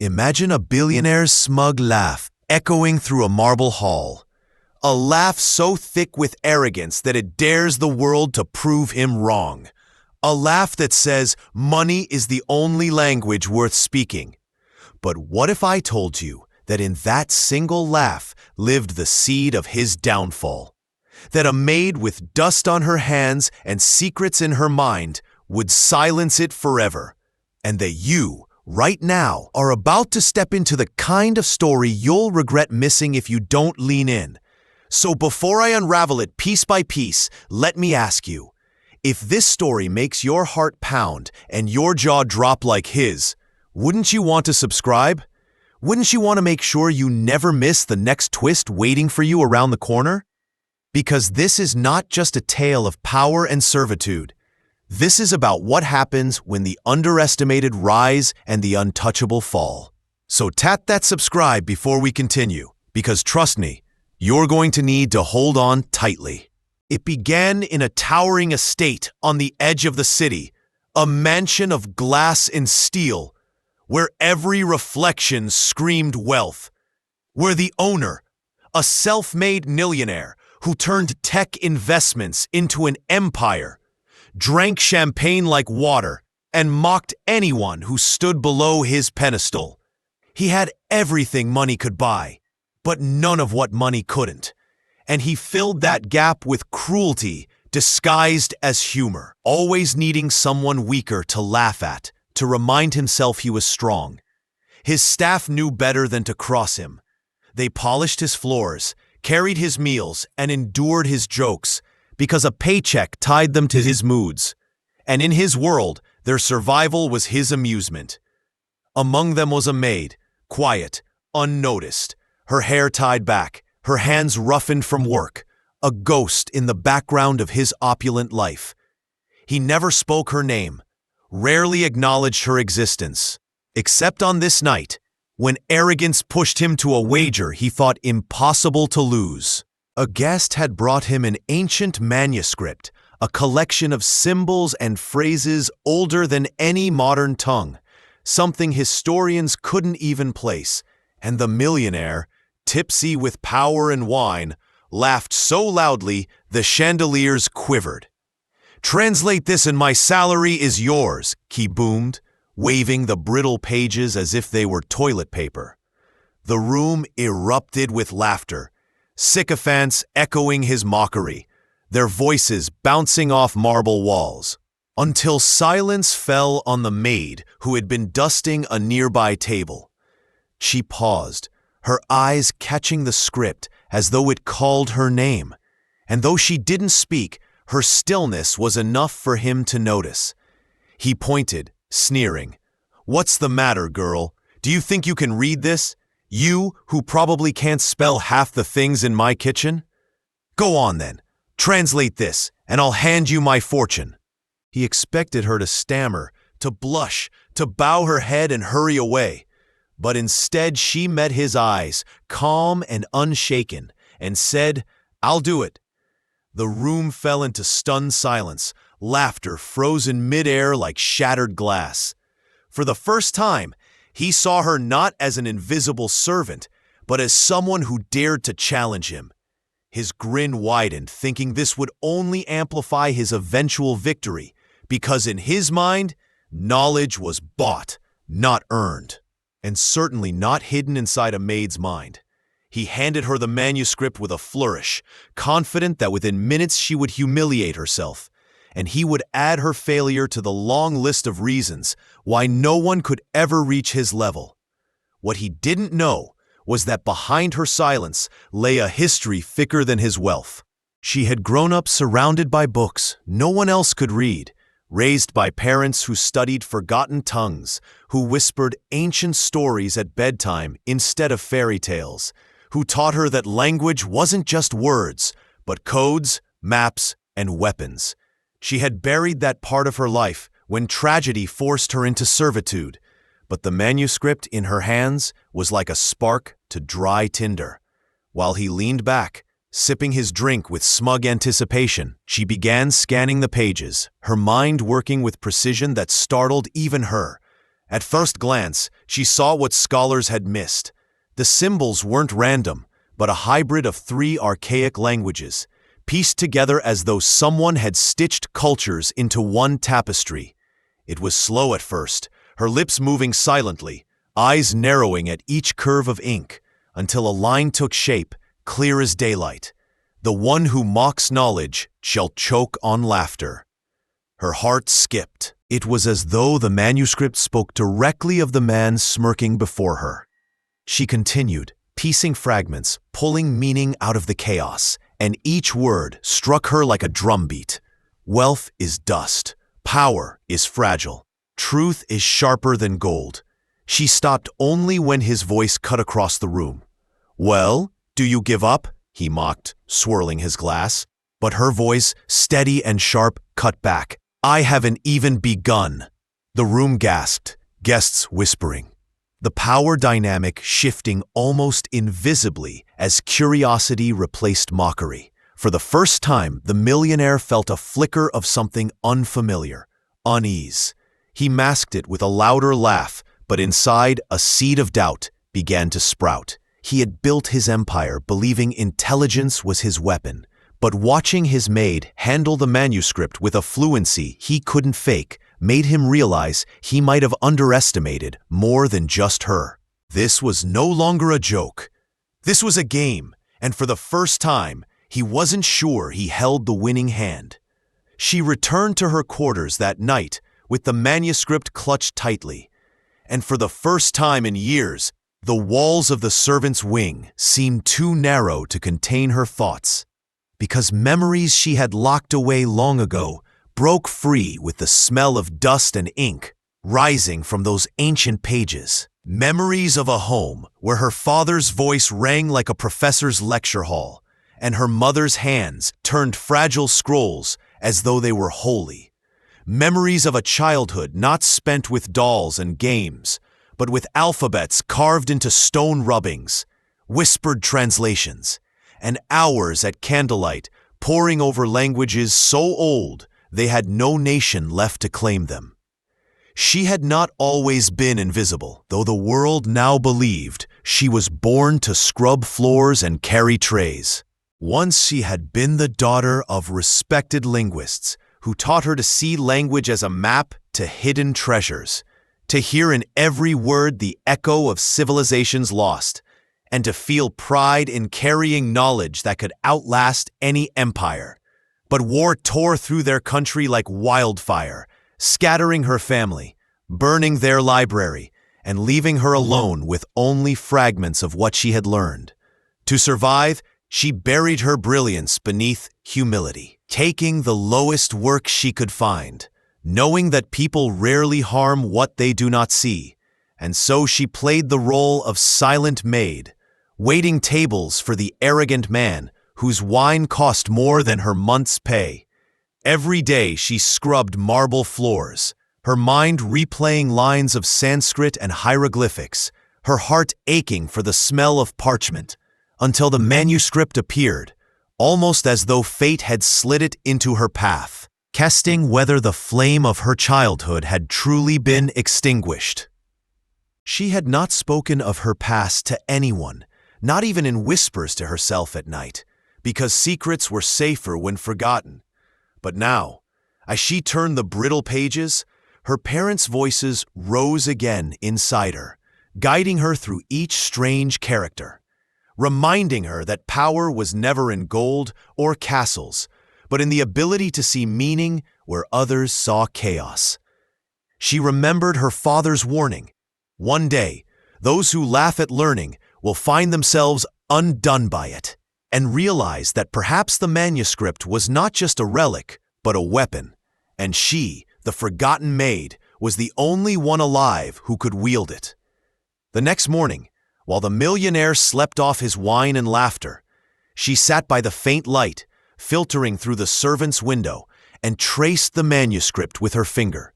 Imagine a billionaire's smug laugh echoing through a marble hall. A laugh so thick with arrogance that it dares the world to prove him wrong. A laugh that says money is the only language worth speaking. But what if I told you that in that single laugh lived the seed of his downfall? That a maid with dust on her hands and secrets in her mind would silence it forever, and that you, right now, are about to step into the kind of story you'll regret missing if you don't lean in. So before I unravel it piece by piece, let me ask you, if this story makes your heart pound and your jaw drop like his, wouldn't you want to subscribe? Wouldn't you want to make sure you never miss the next twist waiting for you around the corner? Because this is not just a tale of power and servitude. This is about what happens when the underestimated rise and the untouchable fall. So tap that subscribe before we continue, because trust me, you're going to need to hold on tightly. It began in a towering estate on the edge of the city, a mansion of glass and steel, where every reflection screamed wealth, where the owner, a self-made millionaire who turned tech investments into an empire, drank champagne like water, and mocked anyone who stood below his pedestal. He had everything money could buy, but none of what money couldn't. And he filled that gap with cruelty disguised as humor, always needing someone weaker to laugh at, to remind himself he was strong. His staff knew better than to cross him. They polished his floors, carried his meals, and endured his jokes, because a paycheck tied them to his moods. And in his world, their survival was his amusement. Among them was a maid, quiet, unnoticed, her hair tied back, her hands roughened from work, a ghost in the background of his opulent life. He never spoke her name, rarely acknowledged her existence, except on this night, when arrogance pushed him to a wager he thought impossible to lose. A guest had brought him an ancient manuscript, a collection of symbols and phrases older than any modern tongue, something historians couldn't even place, and the millionaire, tipsy with power and wine, laughed so loudly the chandeliers quivered. "Translate this and my salary is yours," he boomed, waving the brittle pages as if they were toilet paper. The room erupted with laughter, sycophants echoing his mockery, their voices bouncing off marble walls, until silence fell on the maid who had been dusting a nearby table. She paused, her eyes catching the script as though it called her name, and though she didn't speak, her stillness was enough for him to notice. He pointed, sneering. "What's the matter, girl? Do you think you can read this? You, who probably can't spell half the things in my kitchen? Go on then, translate this, and I'll hand you my fortune." He expected her to stammer, to blush, to bow her head and hurry away. But instead she met his eyes, calm and unshaken, and said, "I'll do it." The room fell into stunned silence, laughter froze in midair like shattered glass. For the first time, he saw her not as an invisible servant, but as someone who dared to challenge him. His grin widened, thinking this would only amplify his eventual victory, because in his mind, knowledge was bought, not earned, and certainly not hidden inside a maid's mind. He handed her the manuscript with a flourish, confident that within minutes she would humiliate herself, and he would add her failure to the long list of reasons why no one could ever reach his level. What he didn't know was that behind her silence lay a history thicker than his wealth. She had grown up surrounded by books no one else could read, raised by parents who studied forgotten tongues, who whispered ancient stories at bedtime instead of fairy tales, who taught her that language wasn't just words, but codes, maps, and weapons. She had buried that part of her life when tragedy forced her into servitude, but the manuscript in her hands was like a spark to dry tinder. While he leaned back, sipping his drink with smug anticipation, she began scanning the pages, her mind working with precision that startled even her. At first glance, she saw what scholars had missed. The symbols weren't random, but a hybrid of three archaic languages, pieced together as though someone had stitched cultures into one tapestry. It was slow at first, her lips moving silently, eyes narrowing at each curve of ink, until a line took shape, clear as daylight. The one who mocks knowledge shall choke on laughter. Her heart skipped. It was as though the manuscript spoke directly of the man smirking before her. She continued, piecing fragments, pulling meaning out of the chaos, and each word struck her like a drumbeat. Wealth is dust. Power is fragile. Truth is sharper than gold. She stopped only when his voice cut across the room. "Well, do you give up?" he mocked, swirling his glass. But her voice, steady and sharp, cut back. "I haven't even begun." The room gasped, guests whispering. The power dynamic shifting almost invisibly as curiosity replaced mockery. For the first time, the millionaire felt a flicker of something unfamiliar, unease. He masked it with a louder laugh, but inside, a seed of doubt began to sprout. He had built his empire believing intelligence was his weapon, but watching his maid handle the manuscript with a fluency he couldn't fake made him realize he might have underestimated more than just her. This was no longer a joke. This was a game, and for the first time, he wasn't sure he held the winning hand. She returned to her quarters that night with the manuscript clutched tightly, and for the first time in years, the walls of the servant's wing seemed too narrow to contain her thoughts, because memories she had locked away long ago broke free with the smell of dust and ink rising from those ancient pages. Memories of a home where her father's voice rang like a professor's lecture hall, and her mother's hands turned fragile scrolls as though they were holy. Memories of a childhood not spent with dolls and games, but with alphabets carved into stone rubbings, whispered translations, and hours at candlelight poring over languages so old they had no nation left to claim them. She had not always been invisible, though the world now believed she was born to scrub floors and carry trays. Once she had been the daughter of respected linguists who taught her to see language as a map to hidden treasures, to hear in every word the echo of civilizations lost, and to feel pride in carrying knowledge that could outlast any empire. But war tore through their country like wildfire, scattering her family, burning their library, and leaving her alone with only fragments of what she had learned. To survive, she buried her brilliance beneath humility, taking the lowest work she could find, knowing that people rarely harm what they do not see, and so she played the role of silent maid, waiting tables for the arrogant man whose wine cost more than her month's pay. Every day she scrubbed marble floors, her mind replaying lines of Sanskrit and hieroglyphics, her heart aching for the smell of parchment, until the manuscript appeared, almost as though fate had slid it into her path, testing whether the flame of her childhood had truly been extinguished. She had not spoken of her past to anyone, not even in whispers to herself at night, because secrets were safer when forgotten. But now, as she turned the brittle pages, her parents' voices rose again inside her, guiding her through each strange character, reminding her that power was never in gold or castles, but in the ability to see meaning where others saw chaos. She remembered her father's warning. One day, those who laugh at learning will find themselves undone by it, and realize that perhaps the manuscript was not just a relic, but a weapon, and she, the forgotten maid, was the only one alive who could wield it. The next morning, while the millionaire slept off his wine and laughter, she sat by the faint light, filtering through the servant's window, and traced the manuscript with her finger,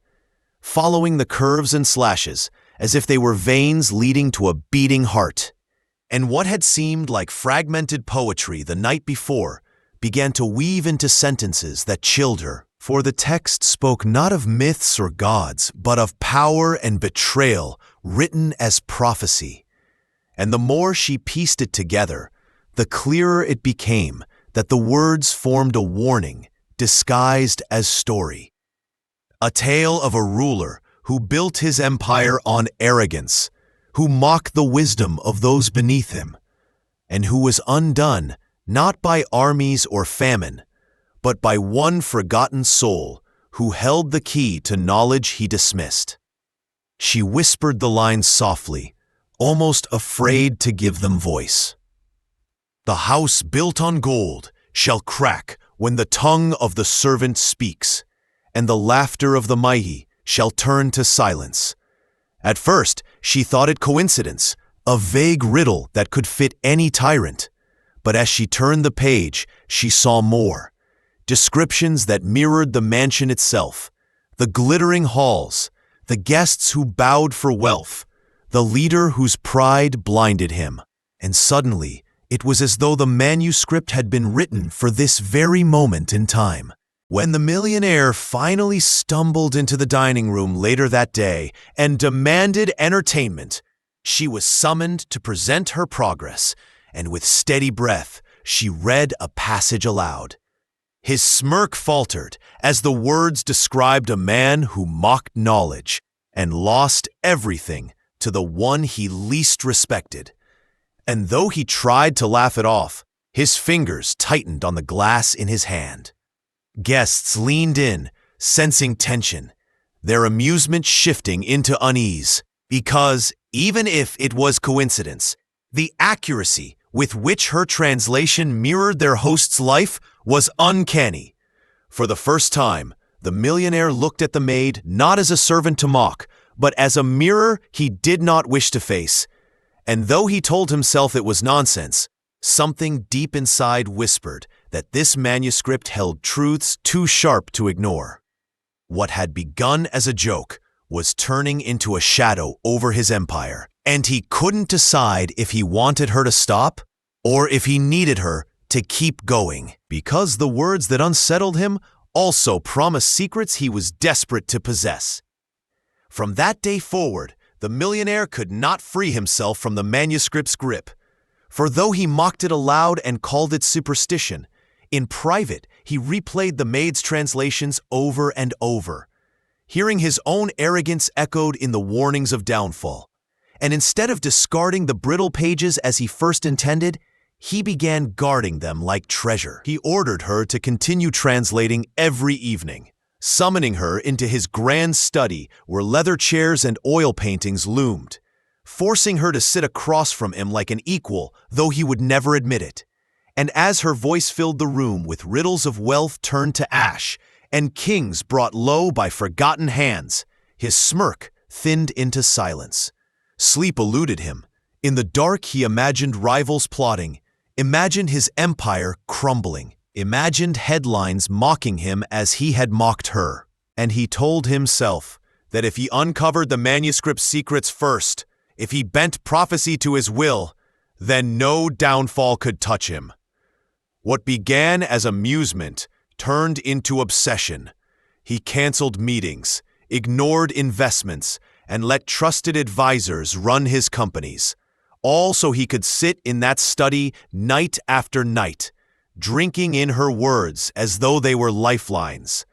following the curves and slashes as if they were veins leading to a beating heart. And what had seemed like fragmented poetry the night before began to weave into sentences that chilled her For the text spoke not of myths or gods, but of power and betrayal written as prophecy. And the more she pieced it together, the clearer it became that the words formed a warning disguised as story. A tale of a ruler who built his empire on arrogance, who mocked the wisdom of those beneath him, and who was undone not by armies or famine, but by one forgotten soul who held the key to knowledge he dismissed. She whispered the lines softly, almost afraid to give them voice. The house built on gold shall crack when the tongue of the servant speaks, and the laughter of the mighty shall turn to silence. At first, she thought it coincidence, a vague riddle that could fit any tyrant. But as she turned the page, she saw more. Descriptions that mirrored the mansion itself, the glittering halls, the guests who bowed for wealth, the leader whose pride blinded him. And suddenly, it was as though the manuscript had been written for this very moment in time. When the millionaire finally stumbled into the dining room later that day and demanded entertainment, she was summoned to present her progress, and with steady breath, she read a passage aloud. His smirk faltered as the words described a man who mocked knowledge and lost everything to the one he least respected. And though he tried to laugh it off, his fingers tightened on the glass in his hand. Guests leaned in, sensing tension, their amusement shifting into unease, because, even if it was coincidence, the accuracy with which her translation mirrored their host's life was uncanny. For the first time, the millionaire looked at the maid not as a servant to mock, but as a mirror he did not wish to face. And though he told himself it was nonsense, something deep inside whispered that this manuscript held truths too sharp to ignore. What had begun as a joke was turning into a shadow over his empire, and he couldn't decide if he wanted her to stop or if he needed her to keep going, because the words that unsettled him also promised secrets he was desperate to possess. From that day forward, the millionaire could not free himself from the manuscript's grip. For though he mocked it aloud and called it superstition, in private he replayed the maid's translations over and over, hearing his own arrogance echoed in the warnings of downfall. And instead of discarding the brittle pages as he first intended, he began guarding them like treasure. He ordered her to continue translating every evening, summoning her into his grand study where leather chairs and oil paintings loomed, forcing her to sit across from him like an equal, though he would never admit it. And as her voice filled the room with riddles of wealth turned to ash, and kings brought low by forgotten hands, his smirk thinned into silence. Sleep eluded him. In the dark he imagined rivals plotting, imagined his empire crumbling, imagined headlines mocking him as he had mocked her. And he told himself that if he uncovered the manuscript's secrets first, if he bent prophecy to his will, then no downfall could touch him. What began as amusement turned into obsession. He canceled meetings, ignored investments, and let trusted advisors run his companies, all so he could sit in that study night after night, drinking in her words as though they were lifelines.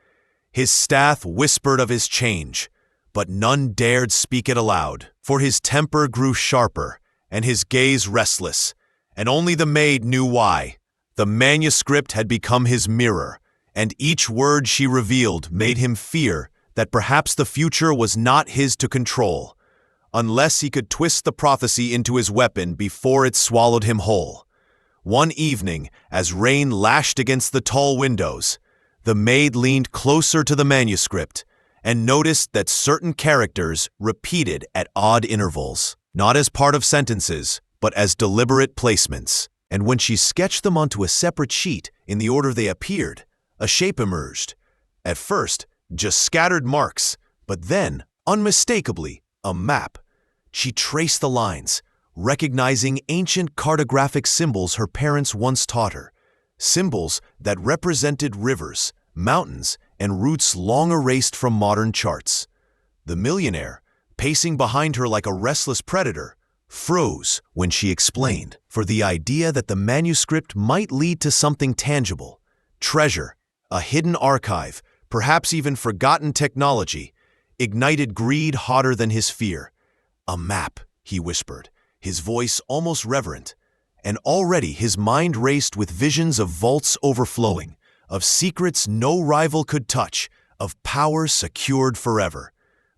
His staff whispered of his change, but none dared speak it aloud, for his temper grew sharper and his gaze restless, and only the maid knew why. The manuscript had become his mirror, and each word she revealed made him fear that perhaps the future was not his to control, unless he could twist the prophecy into his weapon before it swallowed him whole. One evening, as rain lashed against the tall windows, the maid leaned closer to the manuscript and noticed that certain characters repeated at odd intervals, not as part of sentences, but as deliberate placements. And when she sketched them onto a separate sheet in the order they appeared, a shape emerged. At first, just scattered marks, but then, unmistakably, a map. She traced the lines, recognizing ancient cartographic symbols her parents once taught her, symbols that represented rivers, mountains, and roots long erased from modern charts. The millionaire, pacing behind her like a restless predator, froze when she explained, for the idea that the manuscript might lead to something tangible, treasure, a hidden archive, perhaps even forgotten technology, ignited greed hotter than his fear. "A map," he whispered, his voice almost reverent, and already his mind raced with visions of vaults overflowing, of secrets no rival could touch, of power secured forever.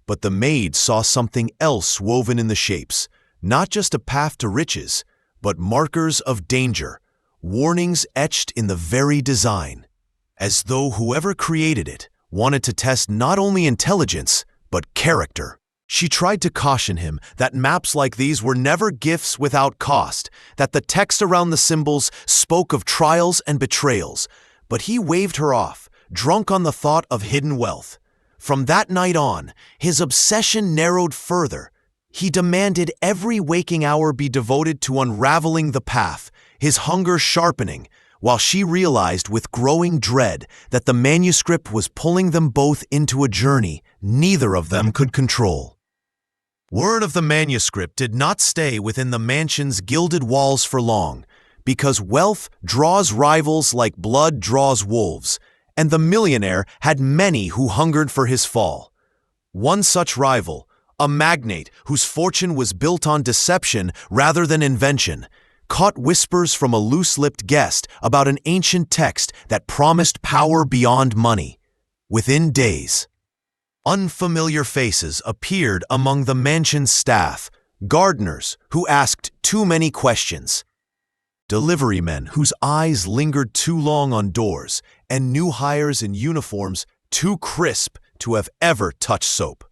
But the maid saw something else woven in the shapes, not just a path to riches, but markers of danger, warnings etched in the very design, as though whoever created it wanted to test not only intelligence, but character. She tried to caution him that maps like these were never gifts without cost, that the text around the symbols spoke of trials and betrayals, but he waved her off, drunk on the thought of hidden wealth. From that night on, his obsession narrowed further. He demanded every waking hour be devoted to unraveling the path, his hunger sharpening, while she realized with growing dread that the manuscript was pulling them both into a journey neither of them could control. Word of the manuscript did not stay within the mansion's gilded walls for long, because wealth draws rivals like blood draws wolves, and the millionaire had many who hungered for his fall. One such rival, a magnate whose fortune was built on deception rather than invention, caught whispers from a loose-lipped guest about an ancient text that promised power beyond money. Within days, unfamiliar faces appeared among the mansion's staff, gardeners who asked too many questions, deliverymen whose eyes lingered too long on doors, and new hires in uniforms too crisp to have ever touched soap.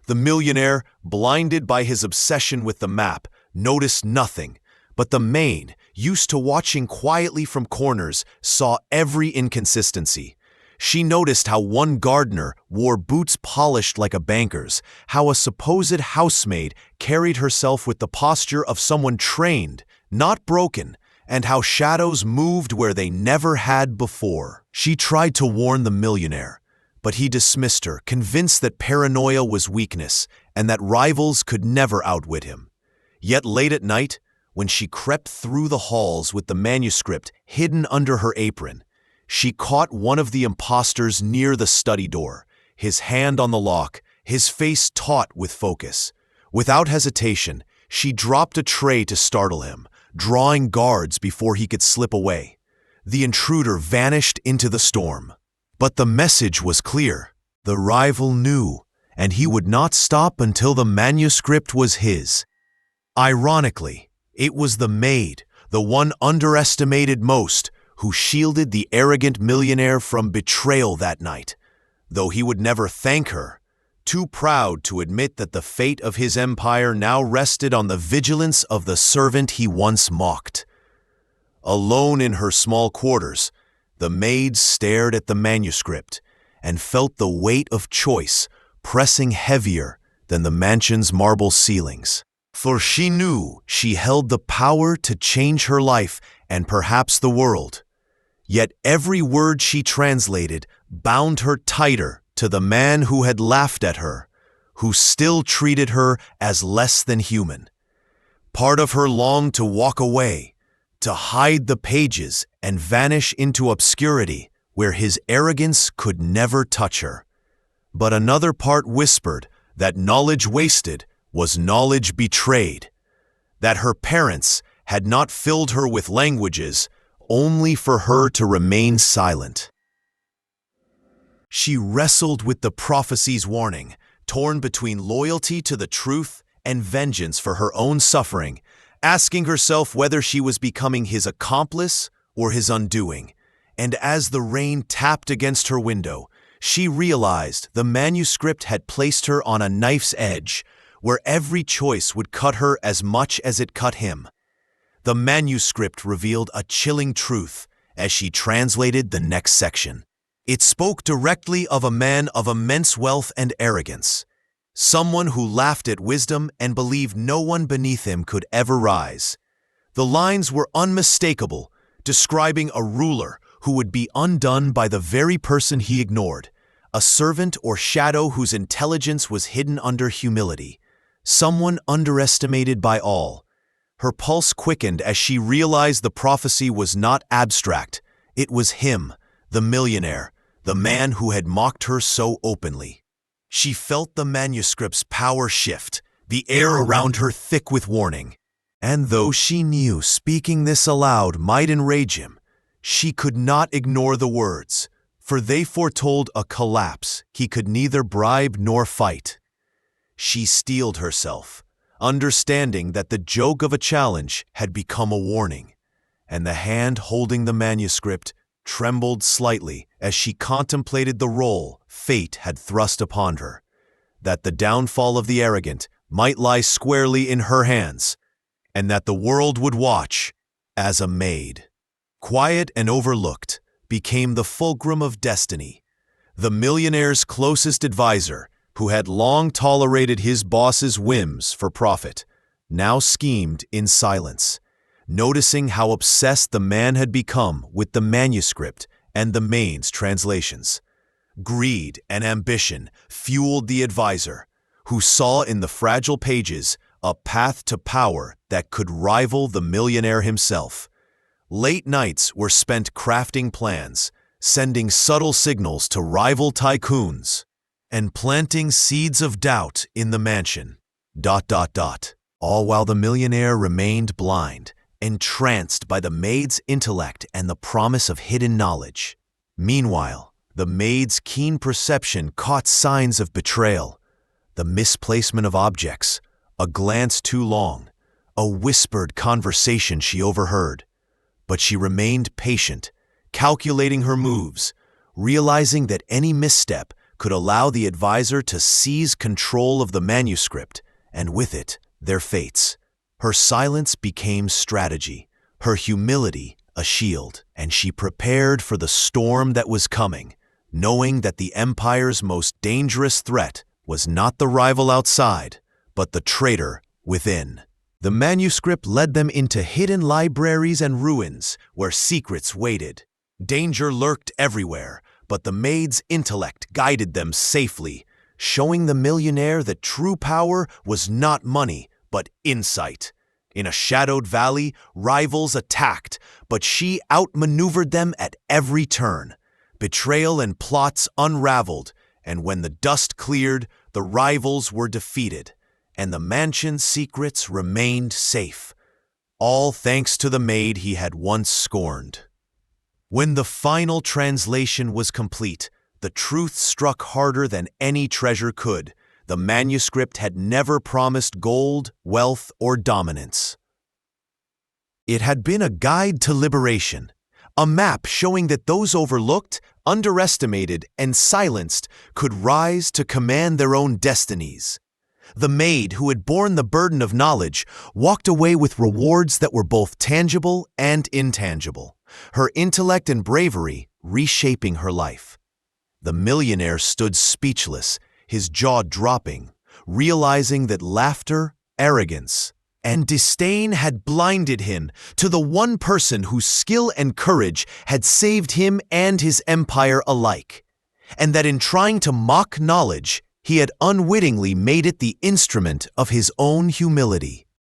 The millionaire, blinded by his obsession with the map, noticed nothing, but the maid, used to watching quietly from corners, saw every inconsistency. She noticed how one gardener wore boots polished like a banker's, how a supposed housemaid carried herself with the posture of someone trained, not broken, and how shadows moved where they never had before. She tried to warn the millionaire, but he dismissed her, convinced that paranoia was weakness and that rivals could never outwit him. Yet late at night, when she crept through the halls with the manuscript hidden under her apron, she caught one of the impostors near the study door, his hand on the lock, his face taut with focus. Without hesitation, she dropped a tray to startle him, drawing guards before he could slip away. The intruder vanished into the storm. But the message was clear. The rival knew, and he would not stop until the manuscript was his. Ironically, it was the maid, the one underestimated most, who shielded the arrogant millionaire from betrayal that night, though he would never thank her, too proud to admit that the fate of his empire now rested on the vigilance of the servant he once mocked. Alone in her small quarters, the maid stared at the manuscript and felt the weight of choice pressing heavier than the mansion's marble ceilings. For she knew she held the power to change her life and perhaps the world. Yet every word she translated bound her tighter to the man who had laughed at her, who still treated her as less than human. Part of her longed to walk away, to hide the pages and vanish into obscurity where his arrogance could never touch her. But another part whispered that knowledge wasted was knowledge betrayed, that her parents had not filled her with languages only for her to remain silent. She wrestled with the prophecy's warning, torn between loyalty to the truth and vengeance for her own suffering, asking herself whether she was becoming his accomplice or his undoing. And as the rain tapped against her window, she realized the manuscript had placed her on a knife's edge, where every choice would cut her as much as it cut him. The manuscript revealed a chilling truth as she translated the next section. It spoke directly of a man of immense wealth and arrogance, someone who laughed at wisdom and believed no one beneath him could ever rise. The lines were unmistakable, describing a ruler who would be undone by the very person he ignored, a servant or shadow whose intelligence was hidden under humility, someone underestimated by all. Her pulse quickened as she realized the prophecy was not abstract. It was him, the millionaire, the man who had mocked her so openly. She felt the manuscript's power shift, the air around her thick with warning. And though she knew speaking this aloud might enrage him, she could not ignore the words, for they foretold a collapse he could neither bribe nor fight. She steeled herself, understanding that the joke of a challenge had become a warning, and the hand holding the manuscript trembled slightly as she contemplated the role fate had thrust upon her, that the downfall of the arrogant might lie squarely in her hands, and that the world would watch as a maid, quiet and overlooked, became the fulcrum of destiny. The millionaire's closest advisor, who had long tolerated his boss's whims for profit, now schemed in silence, noticing how obsessed the man had become with the manuscript and the Maid's translations. Greed and ambition fueled the advisor, who saw in the fragile pages a path to power that could rival the millionaire himself. Late nights were spent crafting plans, sending subtle signals to rival tycoons, and planting seeds of doubt in the mansion. All while the millionaire remained blind, entranced by the maid's intellect and the promise of hidden knowledge. Meanwhile, the maid's keen perception caught signs of betrayal, the misplacement of objects, a glance too long, a whispered conversation she overheard. But she remained patient, calculating her moves, realizing that any misstep could allow the advisor to seize control of the manuscript, and with it, their fates. Her silence became strategy, her humility a shield, and she prepared for the storm that was coming, knowing that the empire's most dangerous threat was not the rival outside, but the traitor within. The manuscript led them into hidden libraries and ruins where secrets waited. Danger lurked everywhere, but the maid's intellect guided them safely, showing the millionaire that true power was not money, but insight. In a shadowed valley, rivals attacked, but she outmaneuvered them at every turn. Betrayal and plots unraveled, and when the dust cleared, the rivals were defeated, and the mansion's secrets remained safe, all thanks to the maid he had once scorned. When the final translation was complete, the truth struck harder than any treasure could. The manuscript had never promised gold, wealth, or dominance. It had been a guide to liberation, a map showing that those overlooked, underestimated, and silenced could rise to command their own destinies. The maid, who had borne the burden of knowledge, walked away with rewards that were both tangible and intangible, her intellect and bravery reshaping her life. The millionaire stood speechless, his jaw dropping, realizing that laughter, arrogance, and disdain had blinded him to the one person whose skill and courage had saved him and his empire alike, and that in trying to mock knowledge, he had unwittingly made it the instrument of his own humility.